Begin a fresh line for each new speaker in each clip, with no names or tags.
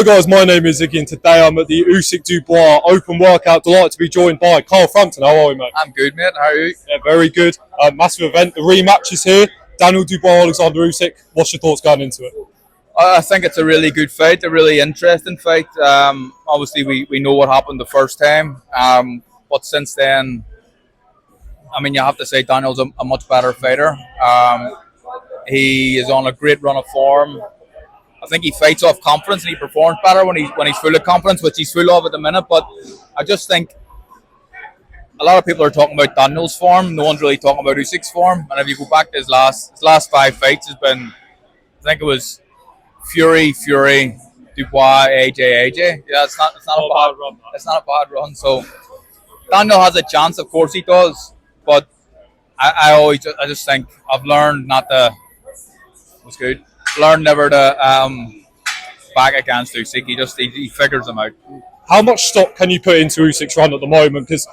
Hey guys, my name is Ziggy and today I'm at the Usyk Dubois open workout. Delighted to be joined by Frampton. How are you, mate?
I'm good, mate. How are you?
Yeah, very good. Massive event. The rematch is here. Daniel Dubois, Alexander Usyk. What's your thoughts going into it?
I think it's a really good fight, a really interesting fight. Obviously, we know what happened the first time, but since then, I mean, you have to say Daniel's a much better fighter. He is on a great run of form. I think he fights off confidence and he performs better when he's full of confidence, which he's full of at the minute. But I just think a lot of people are talking about Daniel's form. No one's really talking about Usyk's form. And if you go back to his last five fights, has been, I think it was Fury, Dubois, AJ. Yeah, it's not a bad run. So Daniel has a chance, of course he does. But I just think I've learned not to. What's good? Learned never to back against Usyk. He figures them out.
How much stock can you put into Usyk's run at the moment? Because,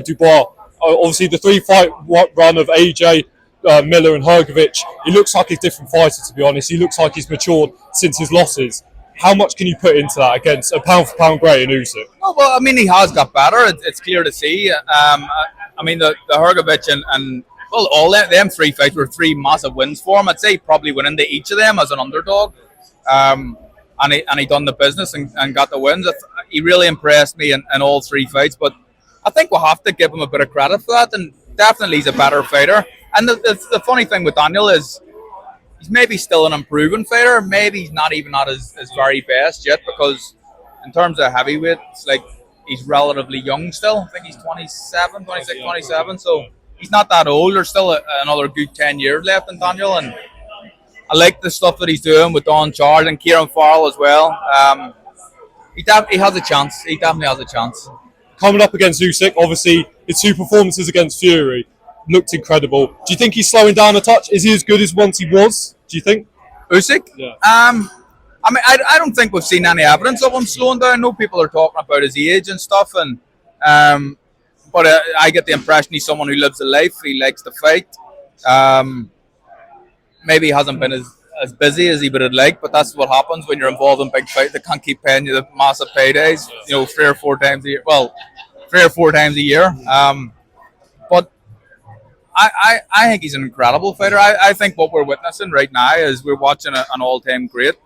Dubois, obviously the three-fight run of AJ, Miller and Hrgovic, he looks like a different fighter, to be honest. He looks like he's matured since his losses. How much can you put into that against a pound-for-pound great in Usyk?
Oh, well, I mean, he has got better. It's clear to see. I mean, the Hrgovic and well, all them three fights were three massive wins for him. I'd say probably went into each of them as an underdog. And he done the business and got the wins. He really impressed me in all three fights. But I think we'll have to give him a bit of credit for that. And definitely he's a better fighter. And the funny thing with Daniel is he's maybe still an improving fighter. Maybe he's not even at his very best yet, because in terms of heavyweight, it's like he's relatively young still. I think he's 27, 26, 27. So he's not that old. There's still another good 10 years left in Daniel. And I like the stuff that he's doing with Don Charles and Kieran Farrell as well. He has a chance. He definitely has a chance.
Coming up against Usyk, obviously his two performances against Fury looked incredible. Do you think he's slowing down a touch? Is he as good as once he was? Do you think?
Usyk?
Yeah.
I mean, I don't think we've seen any evidence of him slowing down. I know people are talking about his age and stuff, and but I get the impression he's someone who lives a life. He likes to fight. Maybe he hasn't been as busy as he would have liked, but that's what happens when you're involved in big fights. They can't keep paying you the massive paydays, 3 or 4 times a year. Well, 3 or 4 times a year. But I think he's an incredible fighter. I think what we're witnessing right now is we're watching an all-time great.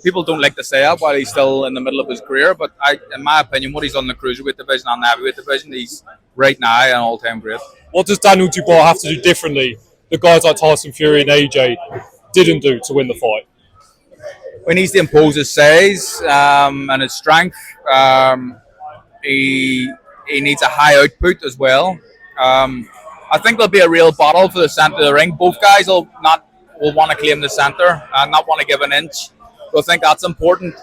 People don't like to say that while he's still in the middle of his career, but in my opinion, what he's done in the cruiserweight division and the heavyweight division, he's right now an all-time great.
What does Daniel Dubois have to do differently the guys like Tyson Fury and AJ didn't do to win the fight?
He needs to impose his size and his strength. He needs a high output as well. I think there'll be a real battle for the centre of the ring. Both guys will want to claim the centre and not want to give an inch. So I think that's important.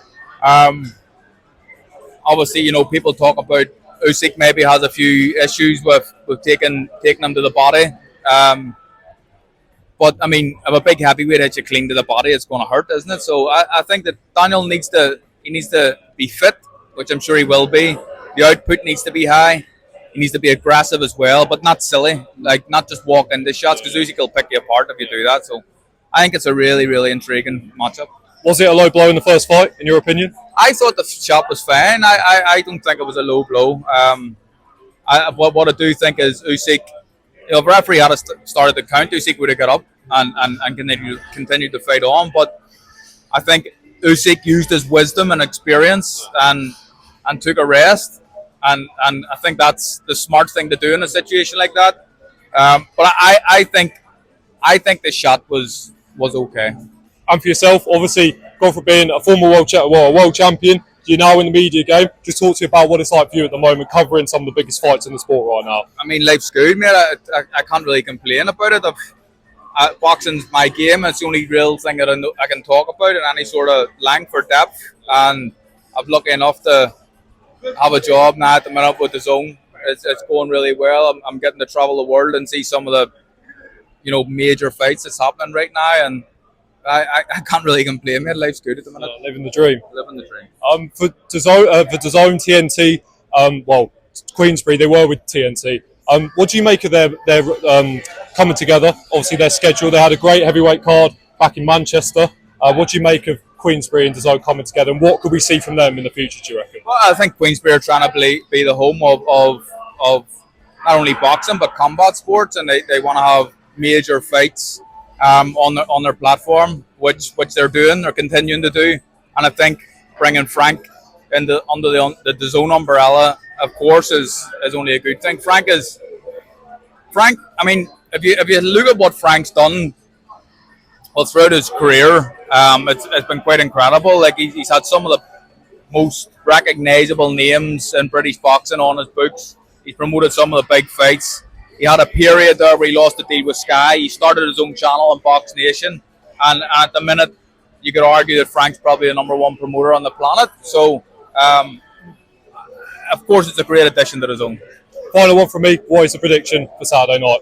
Obviously, people talk about Usyk maybe has a few issues with taking him to the body. But I mean, if a big heavyweight hits you clean to the body, it's going to hurt, isn't it? So I think that Daniel needs to be fit, which I'm sure he will be. The output needs to be high. He needs to be aggressive as well, but not silly, like not just walk into shots, because Usyk will pick you apart if you do that. So I think it's a really, really intriguing matchup.
Was it a low blow in the first fight, in your opinion?
I thought the shot was fine. I don't think it was a low blow. What I do think is Usyk, if the referee had started the count, Usyk would have got up and continued to fight on. But I think Usyk used his wisdom and experience and took a rest. And I think that's the smart thing to do in a situation like that. But I think the shot was okay.
And for yourself, obviously, gone from being a former world champion, you're now in the media game. Just talk to you about what it's like for you at the moment, covering some of the biggest fights in the sport right now.
I mean, life's good, mate. I can't really complain about it. Boxing's my game. It's the only real thing that I can talk about in any sort of length or depth. And I'm lucky enough to have a job now at the minute with the Zone. It's going really well. I'm getting to travel the world and see some of the major fights that's happening right now, and I can't really complain, mate. Life's good at the minute.
Living the dream.
Living the dream.
For DAZN, TNT, Queensbury, they were with TNT. What do you make of their coming together? Obviously, their schedule. They had a great heavyweight card back in Manchester. What do you make of Queensbury and DAZN coming together, and what could we see from them in the future, do you reckon?
Well, I think Queensbury are trying to be the home of not only boxing but combat sports, and they want to have major fights on their platform, which they're doing. They're continuing to do, and I think bringing Frank under the DAZN umbrella, of course, is only a good thing. Frank. I mean, if you look at what Frank's done, well, throughout his career, it's been quite incredible. Like he's had some of the most recognisable names in British boxing on his books. He's promoted some of the big fights. He had a period there where he lost the deal with Sky. He started his own channel on Box Nation, and at the minute, you could argue that Frank's probably the #1 promoter on the planet. So, of course, it's a great addition to DAZN.
Final one from me. What is the prediction for Saturday night?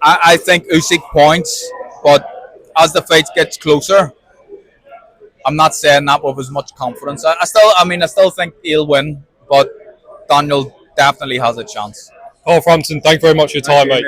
I think Usyk points, but as the fight gets closer, I'm not saying that with as much confidence. I still think he'll win, but Daniel definitely has a chance.
Frampton, thank you very much for your time, mate.